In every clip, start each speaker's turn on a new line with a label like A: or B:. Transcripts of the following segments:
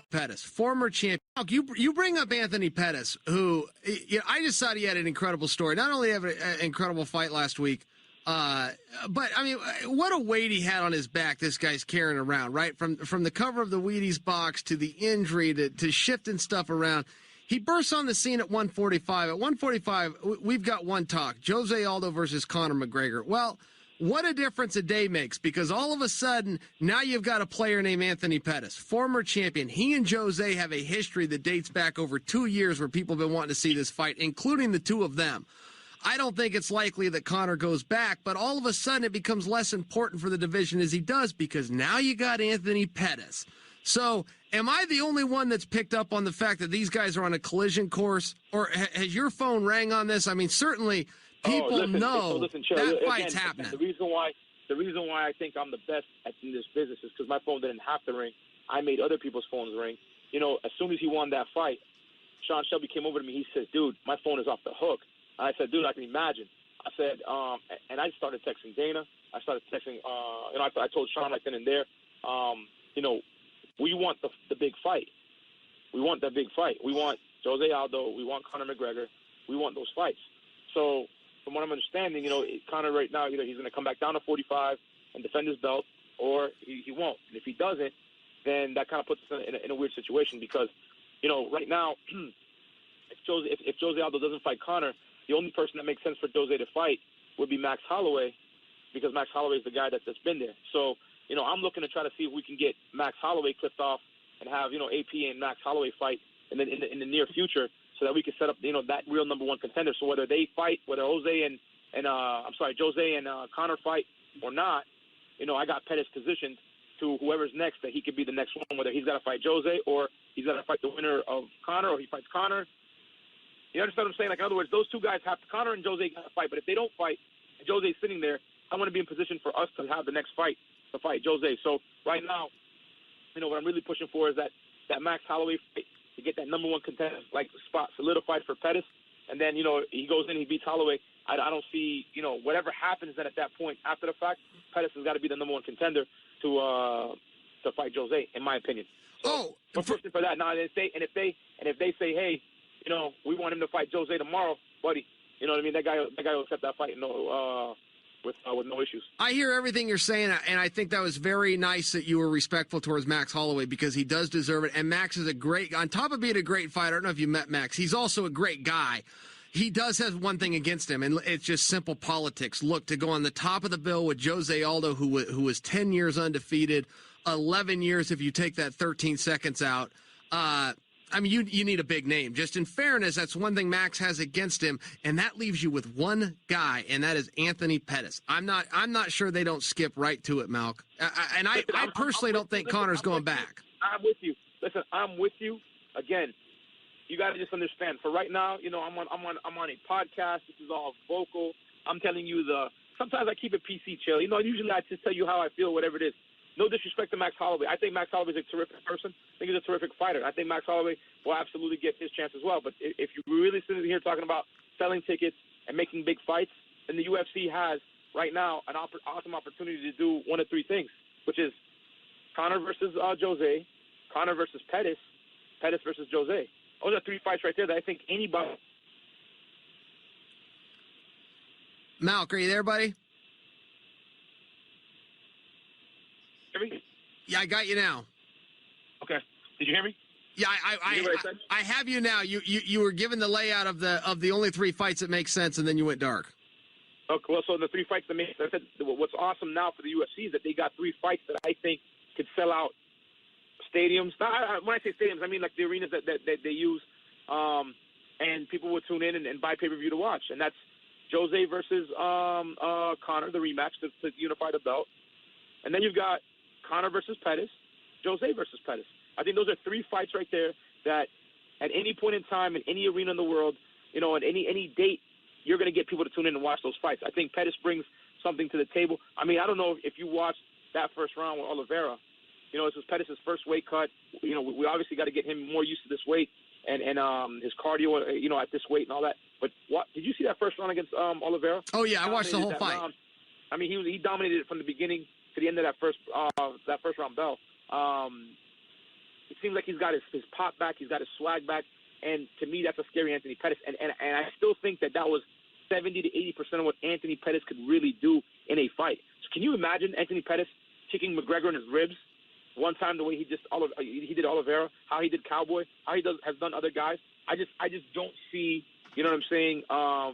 A: Pettis, former champion. You bring up Anthony Pettis, who I just thought he had an incredible story. Not only have an incredible fight last week, but I mean, what a weight he had on his back. This guy's carrying around, right? From the cover of the Wheaties box to the injury to shifting stuff around. He bursts on the scene at 145. At 145, we've got one talk: Jose Aldo versus Conor McGregor. Well, what a difference a day makes, because all of a sudden, now you've got a player named Anthony Pettis, former champion. He and Jose have a history that dates back over 2 years where people have been wanting to see this fight, including the two of them. I don't think it's likely that Conor goes back, but all of a sudden it becomes less important for the division as he does, because now you got Anthony Pettis. So am I the only one that's picked up on the fact that these guys are on a collision course, or has your phone rang on this? I mean, certainly people know that fight's happening.
B: The reason why I think I'm the best in this business is because my phone didn't have to ring. I made other people's phones ring. You know, as soon as he won that fight, Sean Shelby came over to me. He says, "Dude, my phone is off the hook." And I said, "Dude, I can imagine." I said, and I started texting Dana. I started texting. I told Sean right then and there, we want the big fight. We want that big fight. We want Jose Aldo. We want Conor McGregor. We want those fights. So, from what I'm understanding, Conor right now, either he's going to come back down to 45 and defend his belt, or he won't. And if he doesn't, then that kind of puts us in a weird situation, because, right now, if Jose Aldo doesn't fight Conor, the only person that makes sense for Jose to fight would be Max Holloway, because Max Holloway is the guy that's been there. So, I'm looking to try to see if we can get Max Holloway clipped off and have, AP and Max Holloway fight in the near future, so that we can set up, that real number one contender. So whether they fight, whether Jose and Conor fight or not, I got Pettis positioned to whoever's next, that he could be the next one, whether he's got to fight Jose or he's got to fight the winner of Conor, or he fights Conor. You understand what I'm saying? Like, in other words, those two guys have to, Conor and Jose got to fight, but if they don't fight and Jose's sitting there, I want to be in position for us to have the next fight to fight Jose. So right now, what I'm really pushing for is that Max Holloway fight, to get that number one contender spot solidified for Pettis, and then he goes in, he beats Holloway. I don't see whatever happens then at that point after the fact, Pettis has got to be the number one contender to fight Jose, in my opinion. So we're pushing for that now. And if they say, hey, we want him to fight Jose tomorrow, buddy, you know what I mean? That guy will accept that fight with no issues.
A: I hear everything you're saying, and I think that was very nice that you were respectful towards Max Holloway, because he does deserve it. And Max is on top of being a great fighter, I don't know if you met Max, he's also a great guy. He does have one thing against him, and it's just simple politics. Look, to go on the top of the bill with Jose Aldo, who was 10 years undefeated, 11 years if you take that 13 seconds out, I mean, you need a big name. Just in fairness, that's one thing Max has against him, and that leaves you with one guy, and that is Anthony Pettis. I'm not sure they don't skip right to it, Malk. I personally don't think Conor's going back.
B: I'm with you. Listen, I'm with you. Again, you got to just understand. For right now, I'm on a podcast. This is all vocal. I'm telling you sometimes I keep it PC, chill. Usually I just tell you how I feel, whatever it is. No disrespect to Max Holloway. I think Max Holloway is a terrific person. I think he's a terrific fighter. I think Max Holloway will absolutely get his chance as well. But if you're really sitting here talking about selling tickets and making big fights, then the UFC has right now an awesome opportunity to do one of three things, which is Conor versus Jose, Conor versus Pettis, Pettis versus Jose. Those are three fights right there that I think anybody.
A: Malk, are you there, buddy? Yeah, I got you now.
B: Okay. Did you hear me?
A: Yeah, I have you now. You were given the layout of the only three fights that make sense, and then you went dark.
B: Okay. Well, so the three fights that make sense. What's awesome now for the UFC is that they got three fights that I think could sell out stadiums. When I say stadiums, I mean like the arenas that they use, and people would tune in and buy pay-per-view to watch. And that's Jose versus Conor, the rematch to unify the belt. And then you've got Conor versus Pettis, Jose versus Pettis. I think those are three fights right there that at any point in time in any arena in the world, at any date, you're going to get people to tune in and watch those fights. I think Pettis brings something to the table. I mean, I don't know if you watched that first round with Oliveira. This was Pettis' first weight cut. We obviously got to get him more used to this weight and his cardio, at this weight and all that. But did you see that first round against Oliveira?
A: Oh, yeah, I watched the whole fight.
B: Round. I mean, he dominated it from the beginning to the end of that first round bell. It seems like he's got his pop back, he's got his swag back, and to me, that's a scary Anthony Pettis. And I still think that was 70 to 80% of what Anthony Pettis could really do in a fight. So can you imagine Anthony Pettis kicking McGregor in his ribs one time, the way he did Oliveira, how he did Cowboy, how he has done other guys? I just don't see, you know what I'm saying,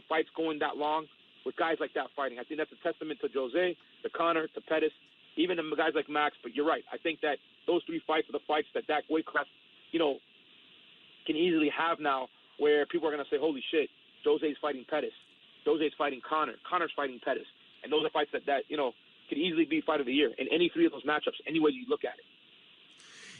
B: fights going that long with guys like that fighting. I think that's a testament to Jose, to Conor, to Pettis, even to guys like Max. But you're right. I think that those three fights are the fights that weight class, can easily have now, where people are going to say, holy shit, Jose's fighting Pettis. Jose's fighting Conor. Conor's fighting Pettis. And those are fights that could easily be fight of the year in any three of those matchups, any way you look at it.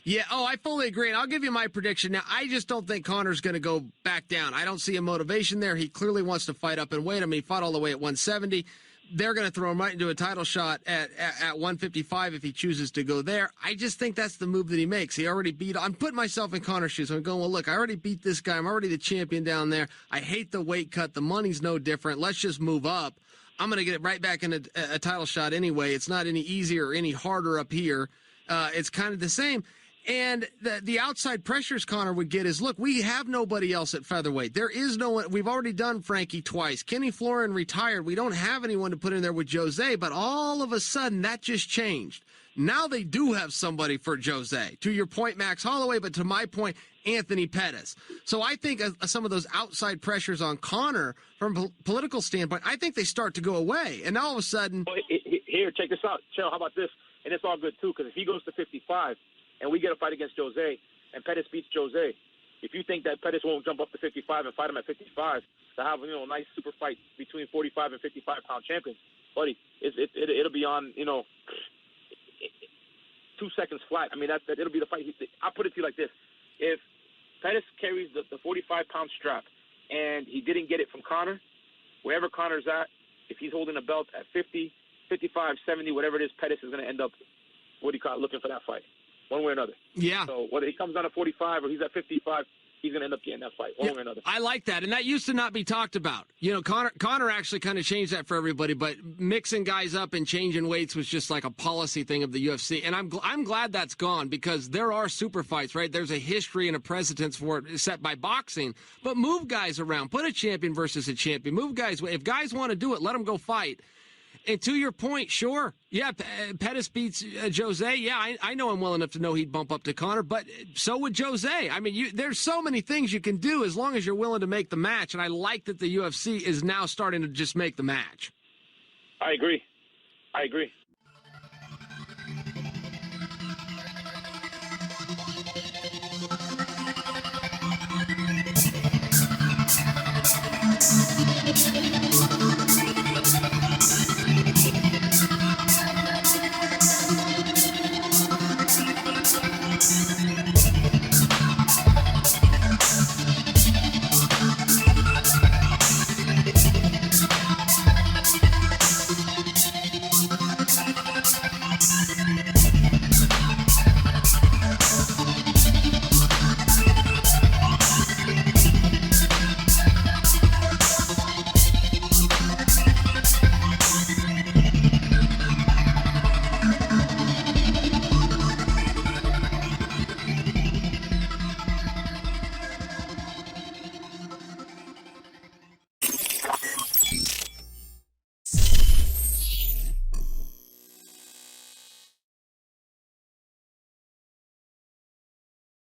A: Yeah, I fully agree, and I'll give you my prediction. Now, I just don't think Conor's going to go back down. I don't see a motivation there. He clearly wants to fight up and weight. I mean, he fought all the way at 170. They're going to throw him right into a title shot at 155 if he chooses to go there. I just think that's the move that he makes. He already beat – I'm putting myself in Conor's shoes. I'm going, well, look, I already beat this guy. I'm already the champion down there. I hate the weight cut. The money's no different. Let's just move up. I'm going to get it right back in a title shot anyway. It's not any easier or any harder up here. It's kind of the same. And the outside pressures Conor would get is, look, we have nobody else at featherweight. There is no one. We've already done Frankie twice. Kenny Florin retired. We don't have anyone to put in there with Jose, but all of a sudden that just changed. Now they do have somebody for Jose. To your point, Max Holloway, but to my point, Anthony Pettis. So I think some of those outside pressures on Conor from a political standpoint, I think they start to go away. And now all of a sudden...
B: Here, check this out. Chael, how about this? And it's all good, too, because if he goes to 55... and we get a fight against Jose, and Pettis beats Jose, if you think that Pettis won't jump up to 55 and fight him at 55 to have a nice super fight between 45 and 55-pound champions, buddy, it'll be on 2 seconds flat. I mean, it'll be the fight. I'll put it to you like this: if Pettis carries the 45-pound strap and he didn't get it from Conor, wherever Conor's at, if he's holding a belt at 50, 55, 70, whatever it is, Pettis is going to end up looking for that fight. One way or another.
A: Yeah.
B: So whether he comes down to 45 or he's at 55, he's going to end up getting that fight, one way or another.
A: I like that, and that used to not be talked about. Conor actually kind of changed that for everybody, but mixing guys up and changing weights was just like a policy thing of the UFC, and I'm glad that's gone, because there are super fights, right? There's a history and a precedence for it set by boxing, but move guys around. Put a champion versus a champion. Move guys. If guys want to do it, let them go fight. And to your point, sure, yeah, Pettis beats Jose. Yeah, I know him well enough to know he'd bump up to Conor, but so would Jose. I mean, there's so many things you can do as long as you're willing to make the match, and I like that the UFC is now starting to just make the match.
B: I agree.